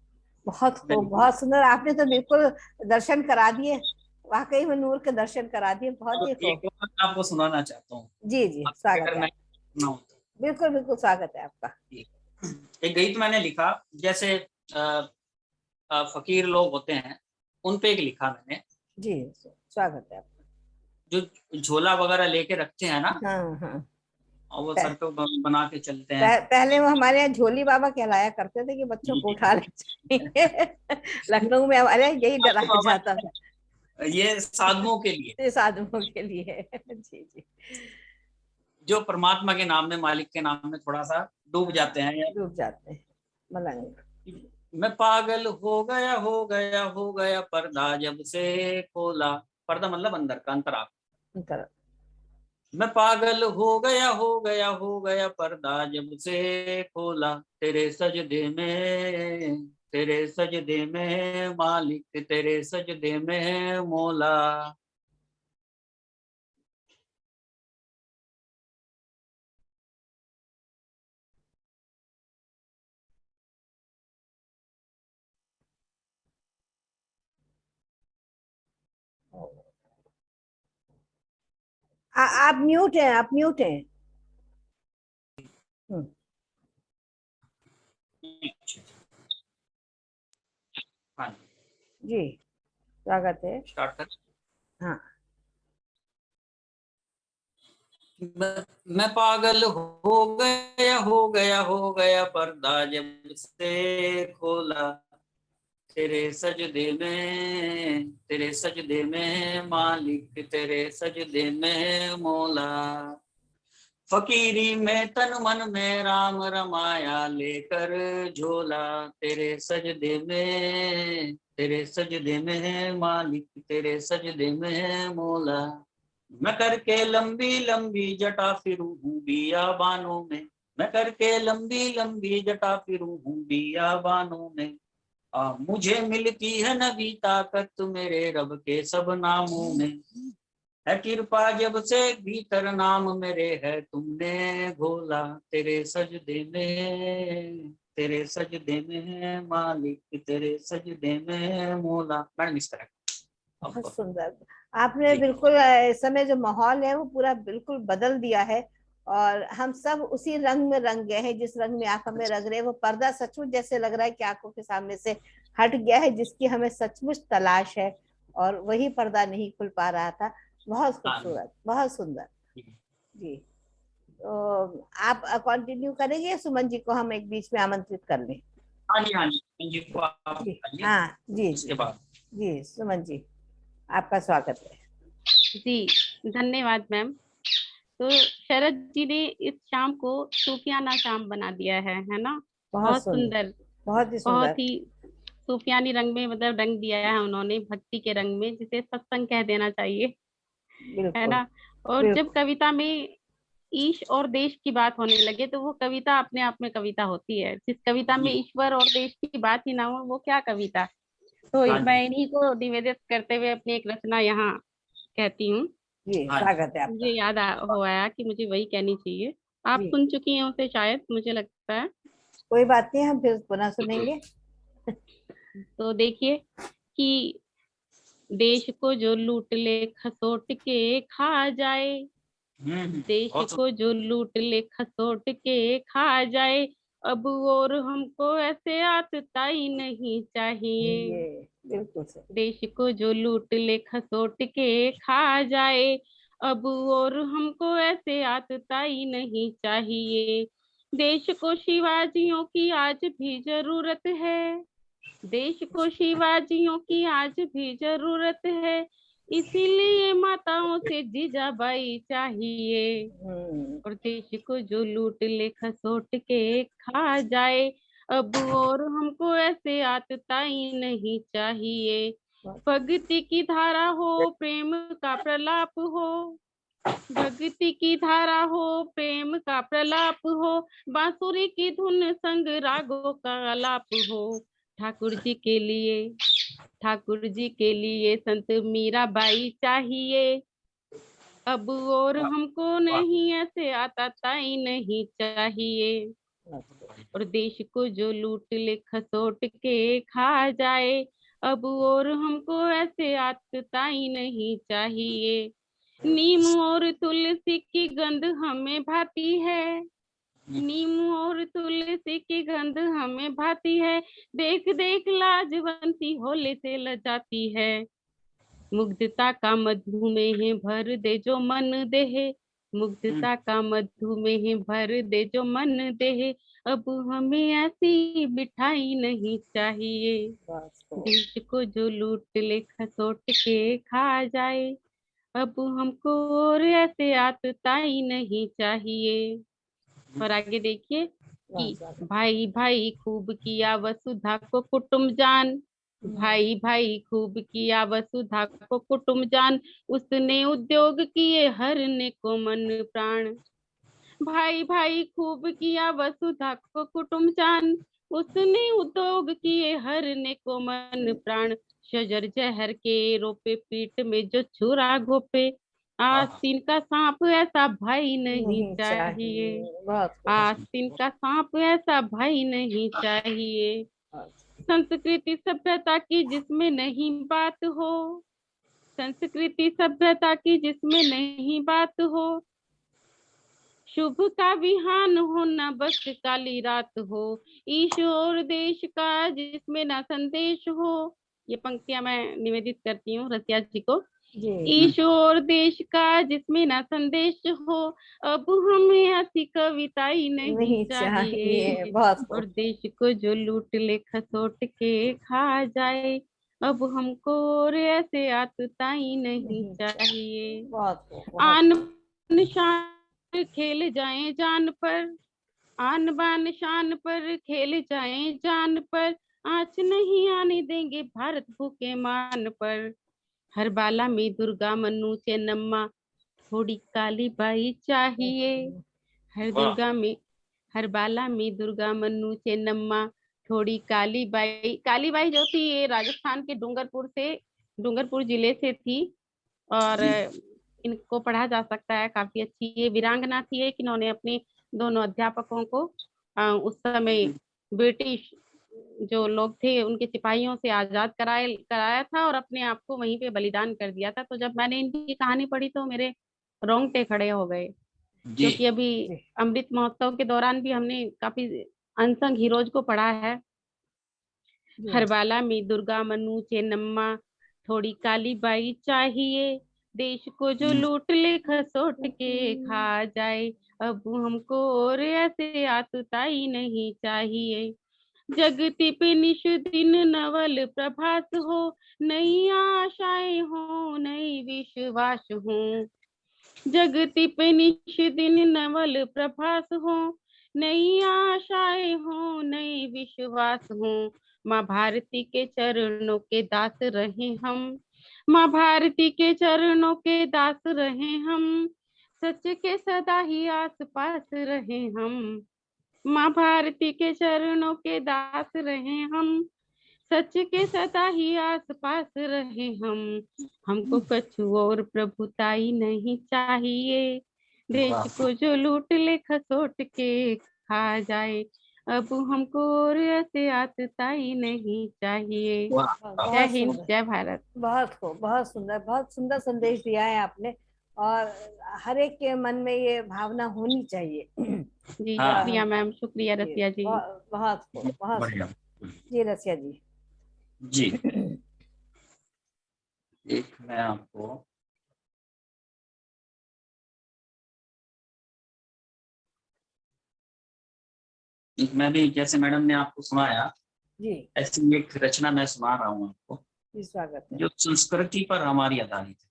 बहुत खूब, बिल्कुल। बहुत सुंदर। आपने तो बिल्कुल दर्शन करा दिए, वाकई में नूर के दर्शन करा दिए। बहुत तो ही एक खूब। और मैं आपको सुनाना चाहता हूँ, जी जी, आपको स्वागत अगर है मैं आप। सुनाऊं तो। बिल्कुल बिल्कुल स्वागत है आपका। एक गीत मैंने लिखा, जैसे फकीर लोग होते हैं उन पे एक लिखा मैंने, जी स्वागत है आपका। जो झोला वगैरह लेके रखते हैं ना, हाँ हाँ। और वो प- सर पे बना के चलते हैं। पहले वो हमारे यहाँ झोली बाबा कहलाया करते थे कि बच्चों को उठा ले जाएंगे। लखनऊ में हमारे यहाँ यही डराया जाता था। ये साधुओं के लिए, ये साधुओं के लिए। जी जी। जो परमात्मा के नाम में, मालिक के नाम में थोड़ा सा डूब जाते हैं। डूब जाते हैं मलंग। मैं पागल हो गया हो गया पर्दा जब से खोला, पर्दा मतलब अंदर का, अंतराप। अंतर। मैं पागल हो गया पर्दा जब से खोला, तेरे सजदे में, तेरे सजदे में मालिक, तेरे सजदे में मौला। आप म्यूट हैं, आप म्यूट हैं। हम्म, हाँ, जी स्वागत है। स्टार्ट कर। हाँ। मैं पागल हो गया पर्दा जब से खोला, तेरे सजदे में, तेरे सजदे में मालिक, तेरे सजदे में मौला। फकीरी में तन मन में राम रमाया लेकर झोला, तेरे सजदे में, तेरे सजदे में मालिक, तेरे सजदे में मौला। मैं करके लंबी लंबी जटा फिरूं हूँ बियाबानों में, मैं करके लंबी लंबी जटा फिरूं हूँ बियाबानों में, मुझे मिलती है नबी ताकत मेरे रब के सब नामों में, है कृपा जब से भीतर नाम मेरे है तुमने घोला, तेरे सजदे में, तेरे सजदे में मालिक, तेरे सजदे में मौला। मैडम इस तरह बहुत आपको सुंदर। आपने जी। बिल्कुल इस समय जो माहौल है वो पूरा बिल्कुल बदल दिया है। और हम सब उसी रंग में रंग गए हैं जिस रंग में आप हमें रंग रहे हैं। वो पर्दा सचमुच जैसे लग रहा है कि आंखों के सामने से हट गया है, जिसकी हमें सचमुच तलाश है, और वही पर्दा नहीं खुल पा रहा था। बहुत हाँ खूबसूरत, बहुत सुंदर। जी। जी। तो आप कंटिन्यू करेंगे या सुमन जी को हम एक बीच में आमंत्रित कर लें? हाँ जी, हाँ जी, सुमन जी को आप जी बताइए, हाँ जी उसके जी बाद। जी सुमन जी, आपका स्वागत है। जी, धन्यवाद मैम। तो शरद जी ने इस शाम को सूफियाना शाम बना दिया है ना। बहुत बहुत सुंदर, सुंदर, बहुत ही बहुत सुंदर। ही सूफियानी रंग में मतलब रंग दिया है उन्होंने, भक्ति के रंग में, जिसे सत्संग कह देना चाहिए, है बिल्कुल ना। और जब बिल्कुल। कविता में ईश और देश की बात होने लगे तो वो कविता अपने आप में कविता होती है। जिस कविता में जी, ईश्वर और देश की बात ही ना हो वो क्या कविता। तो हाँ मैं जी, इन्हीं को निवेदित करते हुए अपनी एक रचना यहाँ कहती हूँ। जी हाँ जी। स्वागत है मुझे आपका। याद हो आया कि मुझे वही कहनी चाहिए। आप जी सुन चुकी हैं उसे शायद, मुझे लगता है। कोई बात नहीं, हम फिर पुनः बिल्कुल। सुनेंगे। तो देखिए कि देश को जो लूट ले खसोट के खा जाए, देश बहुत को जो लूट ले खसोट के खा जाए, अब और हमको ऐसे आतताई नहीं चाहिए। ये बिल्कुल सही। देश को जो लूट ले खसोट के खा जाए, अब और हमको ऐसे आतताई नहीं चाहिए। देश को शिवाजियों की आज भी जरूरत है, देश को शिवाजियों की आज भी जरूरत है, इसीलिए माताओं से जीजाबाई चाहिए। हम्म। और देश को जो लूट ले खसोट के खा जाए, अब और हमको ऐसे आतताई नहीं चाहिए। भक्ति की धारा हो, प्रेम का प्रलाप हो, भक्ति की धारा हो, प्रेम का प्रलाप हो, बांसुरी की धुन संग रागों का आलाप हो। ठाकुर जी के लिए, ठाकुर जी के लिए संत मीराबाई चाहिए, अब और हमको वाह, नहीं ऐसे आतताई नहीं चाहिए। और देश को जो लूट ले खसोट के खा जाए, अब और हमको ऐसे आतताई नहीं चाहिए। नीम और तुलसी की गंध हमें भाती है, नीम और तुलसी की गंध हमें भाती है, देख देख लाजवंती होले से लजाती है। मुग्धता का मधुमेह भर दे जो मन देह, मुग्धता का मधुमेह भर दे जो मन देह, अब हमें ऐसी मिठाई नहीं चाहिए। देश को जो लूट ले खसोट के खा जाए, अब हमको और ऐसे आतताई नहीं चाहिए। और आगे देखिए कि भाई भाई खूब किया वसुधा को कुटुम जान, भाई भाई खूब किया वसुधा को कुटुम जान, उसने उद्योग किए हरने को मन प्राण। भाई भाई खूब किया वसुधा को कुटुम जान, उसने उद्योग किए हरने को मन प्राण। शजर जहर के रोपे, पीठ में जो छुरा घोपे, आस्तीन का सांप ऐसा भाई नहीं नहीं चाहिए। चाहिए, बहुत आस्तीन का सांप ऐसा भाई नहीं चाहिए। संस्कृति सभ्यता की जिसमें नहीं बात हो, संस्कृति सभ्यता की जिसमें नहीं बात हो, शुभ का विहान हो न बस काली रात हो, ईश्वर देश का जिसमें ना संदेश हो। ये पंक्तियां मैं निवेदित करती हूँ रसिया जी को। जी। ईश्वर देश का जिसमें ना संदेश हो, अब हमें ऐसी कविताई नहीं नहीं चाहिए, चाहिए। बहुत और खूब। देश को जो लूट ले खसोट के खा जाए, अब हमको और ऐसे आतताई नहीं नहीं चाहिए, चाहिए। बहुत खूब, बहुत आन खूब। बान शान खेल जाए जान पर, आन बान शान पर खेल जाए जान पर, आँच नहीं आने देंगे भारत भूखे मान पर। हर बाला में दुर्गा मनु चेन्नम्मा, थोड़ी काली बाई चाहिए। हर वाह, दुर्गा में, हर बाला में दुर्गा मनु चेन्नम्मा, थोड़ी काली बाई जो थी ये राजस्थान के डूंगरपुर से, डूंगरपुर जिले से थी। और जी, इनको पढ़ा जा सकता है, काफी अच्छी ये वीरांगना थी। एक इन्होंने अपने दोनों अध्यापकों को उस समय ब्रिटिश जो लोग थे उनके सिपाहियों से आजाद कराया था और अपने आप को वहीं पे बलिदान कर दिया था। तो जब मैंने इनकी कहानी पढ़ी तो मेरे रोंगटे खड़े हो गए, जी, क्योंकि अभी जी अमृत महोत्सव के दौरान भी हमने काफी अनसंग हीरोज को पढ़ा है। जी। हरबाला में दुर्गा मनु चेन्नम्मा, थोड़ी काली बाई चाहिए, देश को जो लूट ले खसोट के खा जाए, अब हमको और ऐसे आतताई नहीं चाहिए। जगति पे निश दिन नवल प्रभास हो, नई आशाएं हो नई विश्वास हो। जगति पे निश दिन नवल प्रभास हो, नई आशाएं हो नई विश्वास हो। माँ भारती के चरणों के दास रहे हम, माँ भारती के चरणों के दास रहे हम, सच के सदा ही आस पास रहे हम। माँ भारती के चरणों के दास रहे हम, सच के सदा ही आस पास रहे हम। हमको कछु और प्रभुताई नहीं चाहिए, देश को जो लूट ले खसोट के खा जाए। अब हमको और ऐसे आतताई नहीं चाहिए। जय हिंद, जय भारत। बहुत खूब, बहुत सुंदर संदेश दिया है आपने, और हर एक के मन में ये भावना होनी चाहिए। जी शुक्रिया मैम, शुक्रिया रसिया जी। बहुत खूब, बहुत बढ़िया। जी रसिया जी। जी एक मैं आपको मैं भी, जैसे मैडम ने आपको सुनाया जी ऐसी एक रचना मैं सुना रहा हूँ आपको, जी, स्वागत है। जो संस्कृति पर हमारी आधारित है।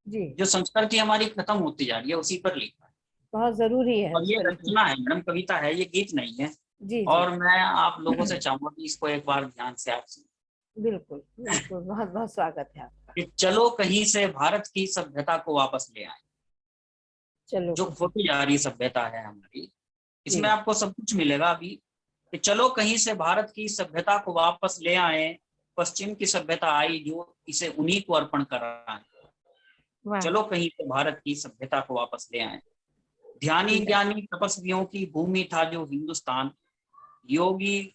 जी, जो संस्कृति हमारी खत्म होती जा रही है उसी पर लिखा है, बहुत जरूरी है। और ये रचना है मैडम, कविता है, ये गीत नहीं है। जी और मैं आप लोगों से चाहूंगा कि इसको एक बार ध्यान से आप सुनिए। बिल्कुल बिल्कुल, बहुत बहुत स्वागत है आपका। कि चलो कहीं से भारत की सभ्यता को वापस ले आए। चलो, जो खोती जा रही सभ्यता है हमारी, इसमें जी। आपको सब कुछ मिलेगा अभी। कि चलो कहीं से भारत की सभ्यता को वापस ले आए, पश्चिम की सभ्यता आई जो इसे उन्हीं को अर्पण कर रहा है। चलो कहीं से भारत की सभ्यता को वापस ले आए। ध्यानी ज्ञानी तपस्वियों की भूमि था जो हिंदुस्तान, योगी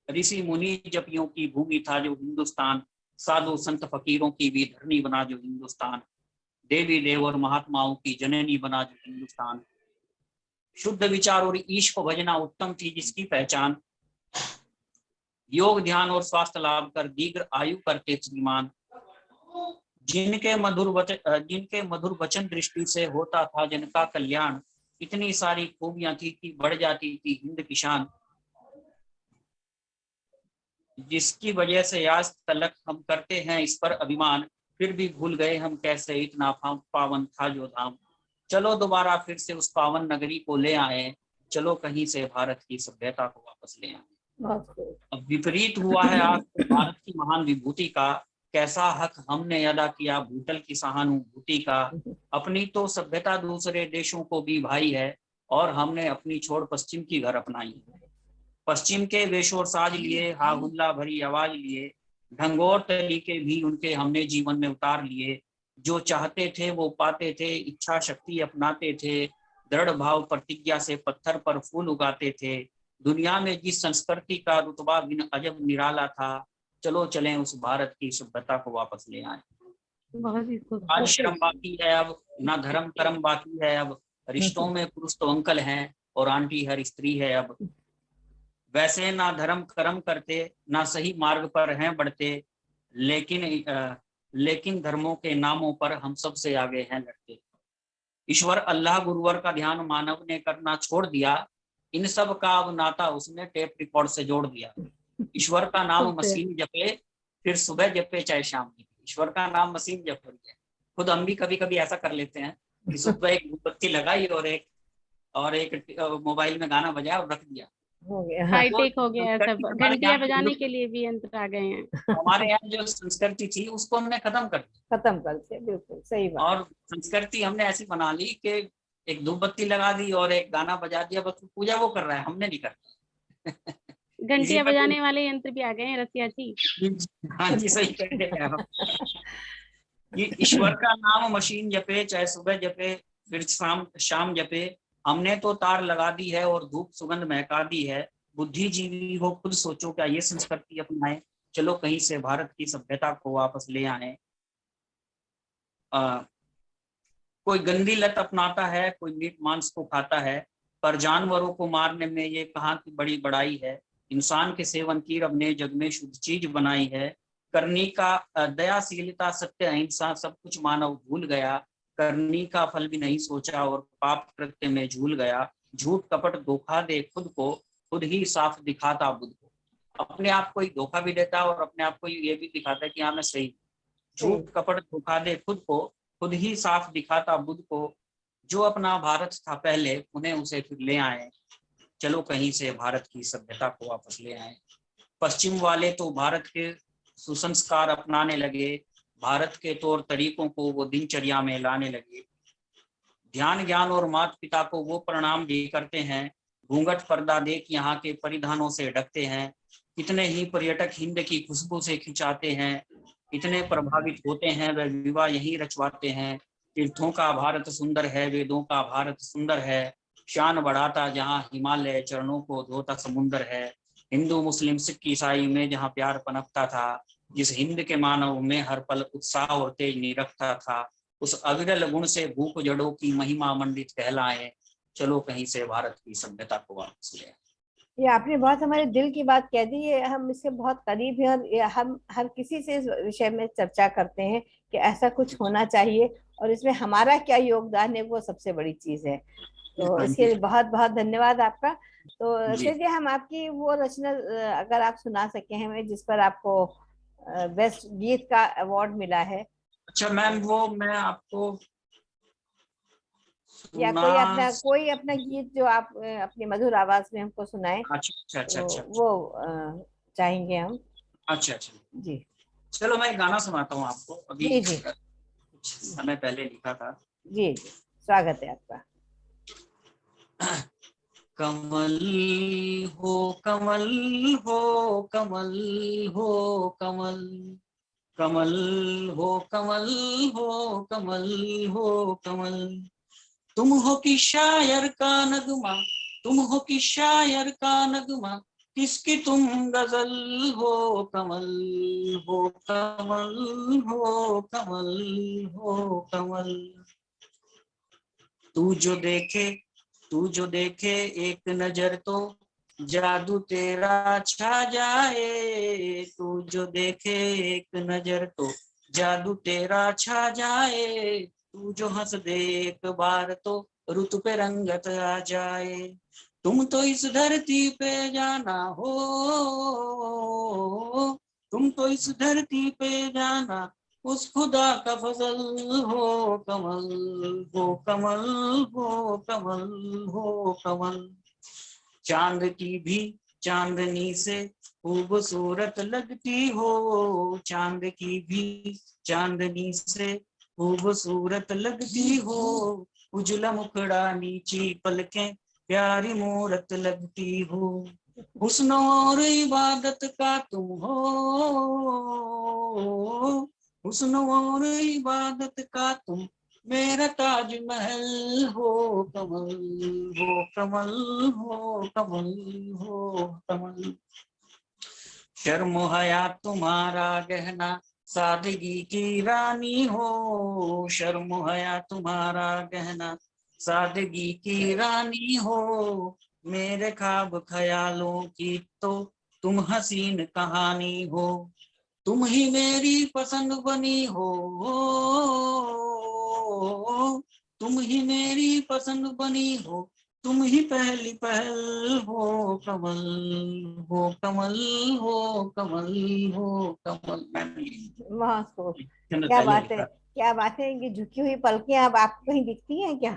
ऋषि मुनि जपियों की भूमि था जो हिंदुस्तान, साधु संत फकीरों की भी धरनी बना जो हिंदुस्तान, देवी देव और महात्माओं की जननी बना जो हिंदुस्तान, शुद्ध विचार और ईश को भजना उत्तम थी जिसकी पहचान, योग ध्यान और स्वास्थ्य लाभ कर दीर्घ आयु करते श्रीमान, जिनके मधुर वचन दृष्टि से होता था जन का कल्याण, इतनी सारी खूबियां थी कि बढ़ जाती थी हिंद की शान, जिसकी वजह से आज तलक हम करते हैं इस पर अभिमान, फिर भी भूल गए हम कैसे इतना पावन था जो धाम। चलो दोबारा फिर से उस पावन नगरी को ले आए, चलो कहीं से भारत की सभ्यता को वापस ले आए। अब विपरीत हुआ है आज तो भारत की महान विभूति का, कैसा हक हमने अदा किया भूतल की सहानुभूति का। अपनी तो सभ्यता दूसरे देशों को भी भाई है, और हमने अपनी छोड़ पश्चिम की घर अपनाई। पश्चिम के वेश और साज लिए, हा हुल्ला भरी आवाज लिए, ढंगोर तरीके भी उनके हमने जीवन में उतार लिए। जो चाहते थे वो पाते थे, इच्छा शक्ति अपनाते थे, दृढ़ भाव प्रतिज्ञा से पत्थर पर फूल उगाते थे। दुनिया में जिस संस्कृति का रुतबा बिन अजब निराला था, चलो चलें उस भारत की सभ्यता को वापस ले आए। आज शर्म बाकी है अब, ना धर्म कर्म बाकी है अब, रिश्तों में पुरुष तो अंकल हैं और आंटी हर स्त्री है अब। वैसे ना धर्म कर्म करते, ना सही मार्ग पर हैं बढ़ते, लेकिन धर्मों के नामों पर हम सबसे आगे हैं लड़ते। ईश्वर अल्लाह गुरुवर का ध्यान मानव ने करना छोड़ दिया, इन सब का अब नाता उसने टेप रिकॉर्ड से जोड़ दिया। ईश्वर का नाम मशीन जपे, फिर सुबह जपे चाहे शाम जपे। ईश्वर का नाम मशीन जप रही है। खुद हम भी कभी कभी ऐसा कर लेते हैं कि सुबह एक धूपबत्ती लगाई और एक मोबाइल में गाना बजाया और रख दिया, हो गया। हाईटेक हो गया सब, घंटियां बजाने के लिए भी यंत्र आ गए हैं। हमारे यहाँ जो संस्कृति थी उसको हमने खत्म कर दिया। बिल्कुल सही बात। और संस्कृति हमने ऐसी बना ली कि एक धूपबत्ती लगा दी और एक गाना बजा दिया, बस पूजा वो कर रहा है, हमने नहीं करना। घंटियां बजाने वाले यंत्र भी आ गए हैं रसिया जी। हाँ जी, सही कह रहे हैं आप। ये ईश्वर का नाम मशीन जपे, चाहे सुबह जपे फिर शाम जपे। हमने तो तार लगा दी है और धूप सुगंध महका दी है। बुद्धिजीवी हो खुद सोचो क्या ये संस्कृति अपनाए, चलो कहीं से भारत की सभ्यता को वापस ले आए। कोई गंदी लत अपनाता है, कोई मीट मांस को खाता है, पर जानवरों को मारने में ये कहाँ की बड़ी बड़ाई है। इंसान के सेवन की रब ने जग में शुद्ध चीज बनाई है। करनी का दयाशीलता सत्य अहिंसा सब कुछ मानव भूल गया। करनी का फल भी नहीं सोचा और पाप कृत्य में झूल गया। झूठ कपट धोखा दे खुद को, खुद ही साफ दिखाता बुद्ध को। अपने आप को ही धोखा भी देता है और अपने आप को ये भी दिखाता है कि हाँ मैं सही। झूठ कपट धोखा दे खुद को, खुद ही साफ दिखाता बुद्ध को। जो अपना भारत था पहले, उन्हें उसे फिर ले आए। चलो कहीं से भारत की सभ्यता को वापस ले आए। पश्चिम वाले तो भारत के सुसंस्कार अपनाने लगे, भारत के तौर तरीकों को वो दिनचर्या में लाने लगे। ध्यान ज्ञान और माता पिता को वो प्रणाम भी करते हैं। घूंघट पर्दा देख यहाँ के परिधानों से ढकते हैं। कितने ही पर्यटक हिंद की खुशबू से खिंचाते हैं। इतने प्रभावित होते हैं वे विवाह यही रचवाते हैं। तीर्थों का भारत सुंदर है, वेदों का भारत सुंदर है। शान बढ़ाता जहाँ हिमालय, चरणों को धोता समुंदर है। हिंदू मुस्लिम सिख ईसाई में जहाँ प्यार पनपता था, जिस हिंद के मानव में हर पल उत्साह और तेज निरखता था, उस अविरल गुण से भूख जड़ों की महिमा मंडित कहलाए। चलो कहीं से भारत की सभ्यता को वापस ले। ये आपने बहुत हमारे दिल की बात कह दी है, हम इसके बहुत करीब हैं और हम हर किसी से इस विषय में चर्चा करते हैं कि ऐसा कुछ होना चाहिए और इसमें हमारा क्या योगदान है, वो सबसे बड़ी चीज है। तो इसके लिए बहुत बहुत धन्यवाद आपका। तो जी हम आपकी वो रचना अगर आप सुना सके हमें जिस पर आपको बेस्ट गीत का अवार्ड मिला है। अच्छा मैम, वो मैं आपको या कोई अपना गीत जो आप अपनी मधुर आवाज में हमको सुनाए। अच्छा। तो वो चाहेंगे हम। अच्छा जी चलो मैं एक गाना सुनाता हूँ आपको, अभी जी कुछ समय पहले लिखा था। जी स्वागत है आपका। कमल हो कमल हो कमल हो कमल, कमल हो कमल हो कमल हो कमल। तुम हो कि शायर का नगमा, तुम हो कि शायर का नगमा, किसकी तुम गजल हो। कमल हो कमल हो कमल हो कमल। तू जो देखे एक नजर तो जादू तेरा छा जाए। तू जो देखे एक नजर तो जादू तेरा छा जाए। तू जो हंस दे एक बार तो रुत पे रंगत आ जाए। तुम तो इस धरती पे जाना हो, तुम तो इस धरती पे जाना उस खुदा का फजल हो। कमल हो कमल हो कमल हो कमल। चांद की भी चांदनी से खूबसूरत लगती हो। चांद की भी चांदनी से खूबसूरत लगती हो। उजला मुखड़ा नीची पलकें प्यारी मूरत लगती हो। हुस्न और इबादत का तुम हो, हुस्न और इबादत का तुम मेरा ताजमहल हो। कमल हो कमल हो कमल हो कमल। शर्म हया तुम्हारा गहना सादगी की रानी हो। शर्म हया तुम्हारा गहना सादगी की रानी हो। मेरे ख्वाब ख्यालों की तो तुम हसीन कहानी हो। तुम ही मेरी पसंद बनी हो, तुम ही मेरी पसंद बनी हो। तुम ही पहली पहल हो। कमल हो कमल हो कमल हो कमल। क्या बात है, क्या बात है। ये झुकी हुई पलकें अब आपको कहीं दिखती हैं क्या?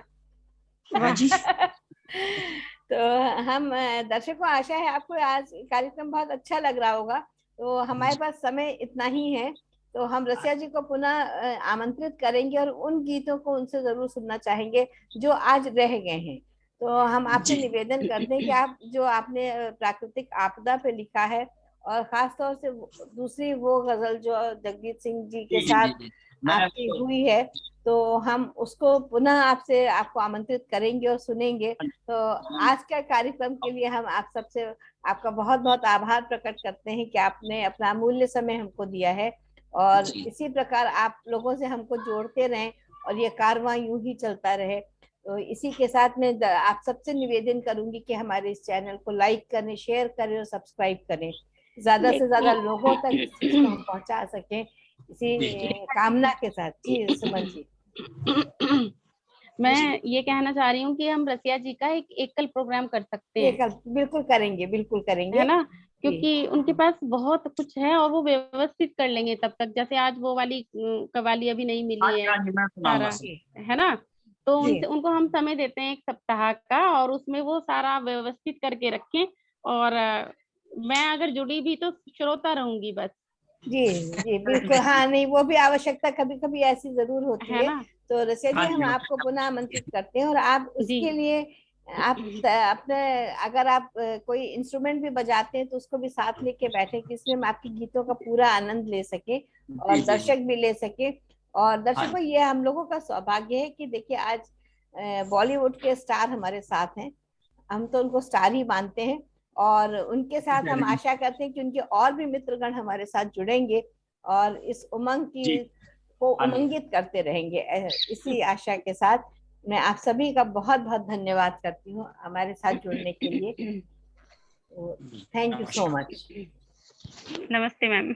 तो हम दर्शकों, आशा है आपको आज कार्यक्रम बहुत अच्छा लग रहा होगा। तो हमारे पास समय इतना ही है, तो हम रसिया जी को पुनः आमंत्रित करेंगे और उन गीतों को उनसे जरूर सुनना चाहेंगे जो आज रह गए हैं। तो हम आपसे निवेदन करते हैं कि आप जो आपने प्राकृतिक आपदा पे लिखा है और खास तौर से दूसरी वो गजल जो जगजीत सिंह जी के साथ आपकी हुई है, तो हम उसको पुनः आपसे आपको आमंत्रित करेंगे और सुनेंगे। तो आज का कार्यक्रम के लिए हम आप सबसे आपका बहुत बहुत आभार प्रकट करते हैं कि आपने अपना अमूल्य समय हमको दिया है और इसी प्रकार आप लोगों से हमको जोड़ते रहें और ये कारवां यूं ही चलता रहे। तो इसी के साथ में आप सबसे निवेदन करूंगी कि हमारे इस चैनल को लाइक करें, शेयर करें और सब्सक्राइब करें, ज्यादा से ज्यादा लोगों तक इस चीज को हम पहुंचा सकें, इसी कामना के साथ। जी सुमन जी। मैं ये कहना चाह रही हूँ कि हम रसिया जी का एक एकल प्रोग्राम कर सकते ये हैं, बिल्कुल करेंगे, बिल्कुल करेंगे। है ना, क्योंकि उनके पास बहुत कुछ है और वो व्यवस्थित कर लेंगे तब तक। जैसे आज वो वाली कवाली अभी नहीं हाँ मिली जी, है हाँ जी, मैं सुनाऊंगा सारा, सब। है ना, तो जी उनसे उनको हम समय देते हैं 1 सप्ताह का, और उसमें वो सारा व्यवस्थित करके रखें। और मैं अगर जुड़ी भी तो श्रोता रहूंगी बस, जी जी बिल्कुल। हाँ नहीं, वो भी आवश्यकता कभी कभी ऐसी जरूर होती है है। ना। तो रसिया जी, हाँ हम जी, आपको पुनः आमंत्रित करते हैं, और आप जी उसके लिए अपने, अगर आप कोई इंस्ट्रूमेंट भी बजाते हैं तो उसको भी साथ लेके बैठे, कि इसमें हम आपके गीतों का पूरा आनंद ले सके और जी जी जी। दर्शक भी ले सके। और हाँ दर्शकों, जी, ये हम लोगों का सौभाग्य है कि देखिए, आज बॉलीवुड के स्टार हमारे साथ हैं। हम तो उनको स्टार ही मानते हैं, और उनके साथ हम आशा करते हैं कि उनके और भी मित्रगण हमारे साथ जुड़ेंगे और इस उमंग जी की को हाँ जी। उमंगित करते रहेंगे। इसी आशा के साथ मैं आप सभी का बहुत बहुत धन्यवाद करती हूँ हमारे साथ जुड़ने के लिए। थैंक यू सो नमस्कार। मच। नमस्ते मैम।